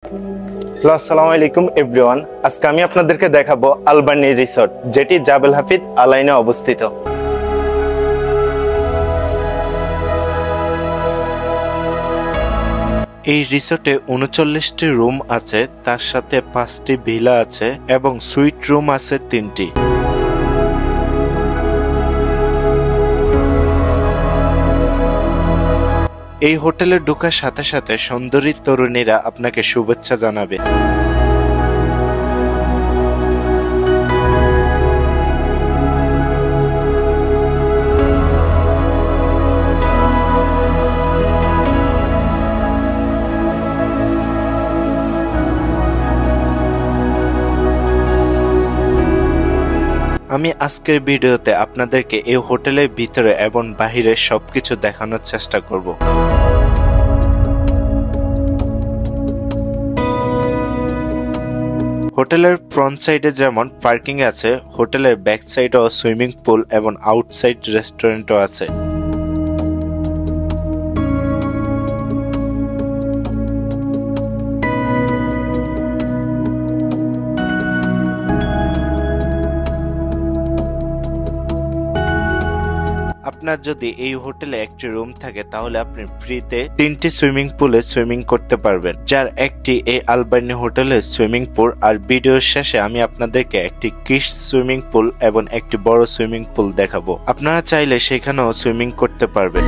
Hello, আসসালামু আলাইকুম everyone. আজকে আমি আপনাদেরকে দেখাবো আলবার্নি রিসোর্ট, যেটি জাবেল হাফিদ আলাইনে অবস্থিত। এই রিসোর্টে ৩৯টি রুম আছে, তার সাথে ৫টি ভিলা আছে এবং সুইট রুম আছে ৩টি। এই হোটেলে ঢোকার সাথে সাথে সুন্দরী তরুণীরা আপনাকে শুভেচ্ছা জানাবে। আমি আজকের ভিডিওতে আপনাদেরকে এই হোটেলের ভিতরে এবং বাহিরে সবকিছু দেখানোর চেষ্টা করব। হোটেলের ফ্রন্ট সাইডে যেমন পার্কিং আছে, হোটেলের ব্যাক সাইডেও সুইমিং পুল এবং আউটসাইড রেস্টুরেন্টও আছে। আপনার যদি এই হোটেলে একটি রুম থাকে তাহলে আপনি ফ্রিতে 3টি সুইমিং পুলে সুইমিং করতে পারবেন, যার একটি এই আলবার্নি হোটেলের সুইমিং পুল। আর ভিডিওর শেষে আমি আপনাদেরকে একটি কিডস সুইমিং পুল এবং একটি বড় সুইমিং পুল দেখাবো। আপনারা চাইলে সেখানেও সুইমিং করতে পারবেন।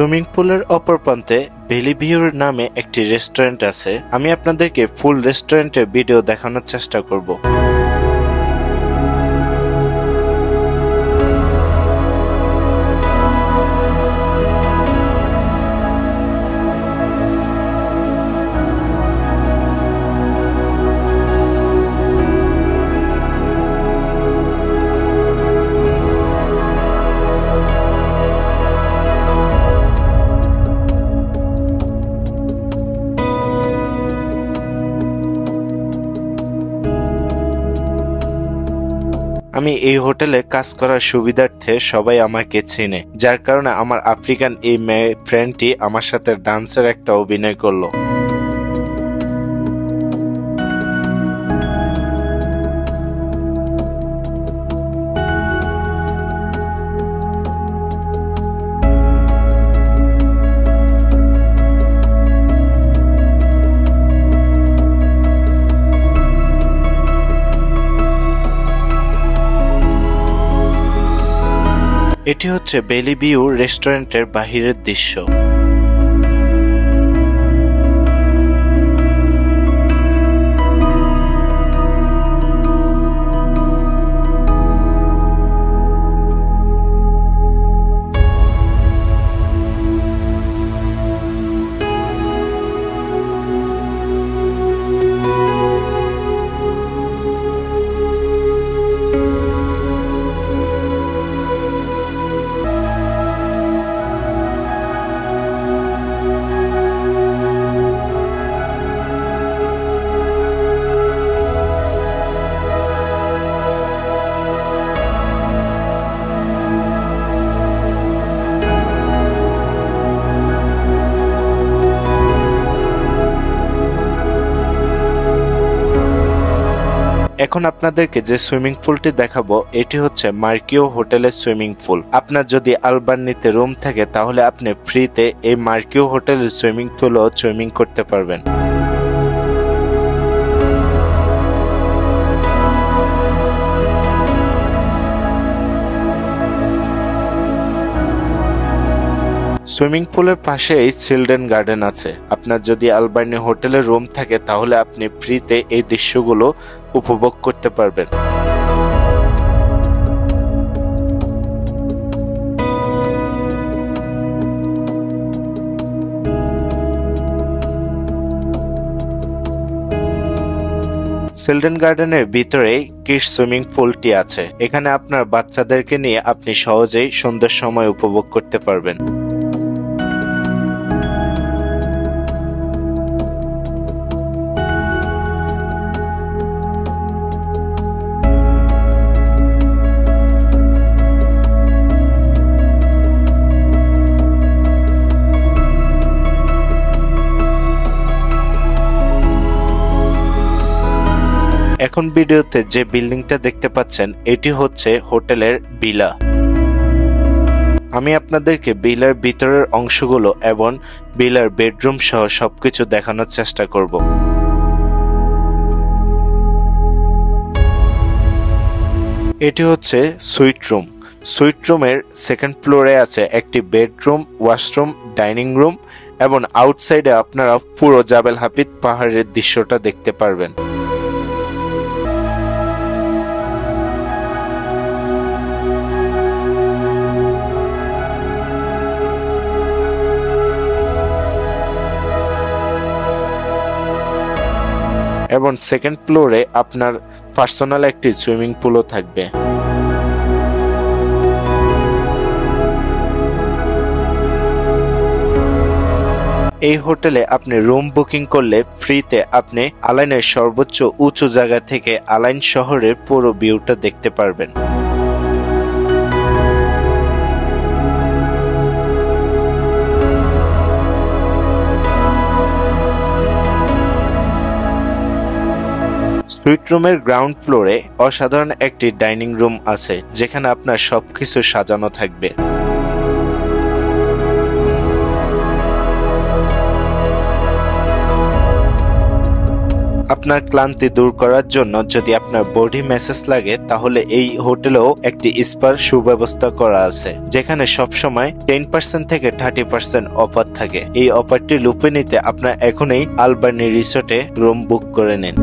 সুইমিং পুলের অপর প্রান্তে ভ্যালি ভিউর নামে একটি রেস্টুরেন্ট আছে। আমি আপনাদেরকে ফুল রেস্টুরেন্টের ভিডিও দেখানোর চেষ্টা করব। আমি এই হোটেলে কাজ করার সুবিধার্থে সবাই আমাকে চেনে, যার কারণে আমার আফ্রিকান এই মেয়ে ফ্রেন্ডটি আমার সাথে ডান্সের একটা অভিনয় করলো। এটি হচ্ছে ভ্যালি ভিউ রেস্টুরেন্টের বাহিরের দৃশ্য। এখন আপনাদেরকে যে সুইমিং পুলটি দেখাবো এটি হচ্ছে মার্কিও হোটেলের সুইমিং পুল। আপনার যদি আলবার্নিতে রুম থাকে তাহলে আপনি ফ্রিতে এই মার্কিও হোটেলের সুইমিং পুলও সুইমিং করতে পারবেন। সুইমিং পুলের পাশেই চিলড্রেন গার্ডেন আছে। আপনার যদি আলবার্নি হোটেলে রুম থাকে তাহলে আপনি ফ্রিতে এই দৃশ্যগুলো উপভোগ করতে পারবেন। চিলড্রেন গার্ডেনের ভিতরেই কিডস সুইমিং পুলটি আছে। এখানে আপনার বাচ্চাদেরকে নিয়ে আপনি সহজেই সুন্দর সময় উপভোগ করতে পারবেন। এখন ভিডিওতে যে বিল্ডিংটা দেখতে পাচ্ছেন এটি হচ্ছে হোটেলের ভিলা। আমি আপনাদেরকে ভিলার ভিতরের অংশগুলো এবং ভিলার বেডরুম সহ সবকিছু দেখানোর চেষ্টা করব। এটি হচ্ছে সুইট রুম। সুইট রুমের সেকেন্ড ফ্লোরে আছে একটি বেডরুম, ওয়াশরুম, ডাইনিং রুম এবং আউটসাইডে আপনারা পুরো জাবেল হাফিদ পাহাড়ের দৃশ্যটা দেখতে পারবেন। এবং সেকেন্ড ফ্লোরে আপনার পার্সোনাল একটি সুইমিং পুলও থাকবে। এই হোটেলে আপনি রুম বুকিং করলে ফ্রিতে আপনি আলাইনের সর্বোচ্চ উঁচু জায়গা থেকে আলাইন শহরের পুরো ভিউটা দেখতে পারবেন। সুইট রুমের গ্রাউন্ড ফ্লোরে অসাধারণ একটি ডাইনিং রুম আছে যেখানে আপনার সবকিছু সাজানো থাকবে। আপনার ক্লান্তি দূর করার জন্য যদি আপনার বডি ম্যাসেজ লাগে তাহলে এই হোটেলেও একটি স্পার সুব্যবস্থা করা আছে, যেখানে সবসময় 10% থেকে 30% অফার থাকে। এই অফারটি লুপে নিতে আপনার এখনই আলবার্নি রিসোর্টে রুম বুক করে নিন।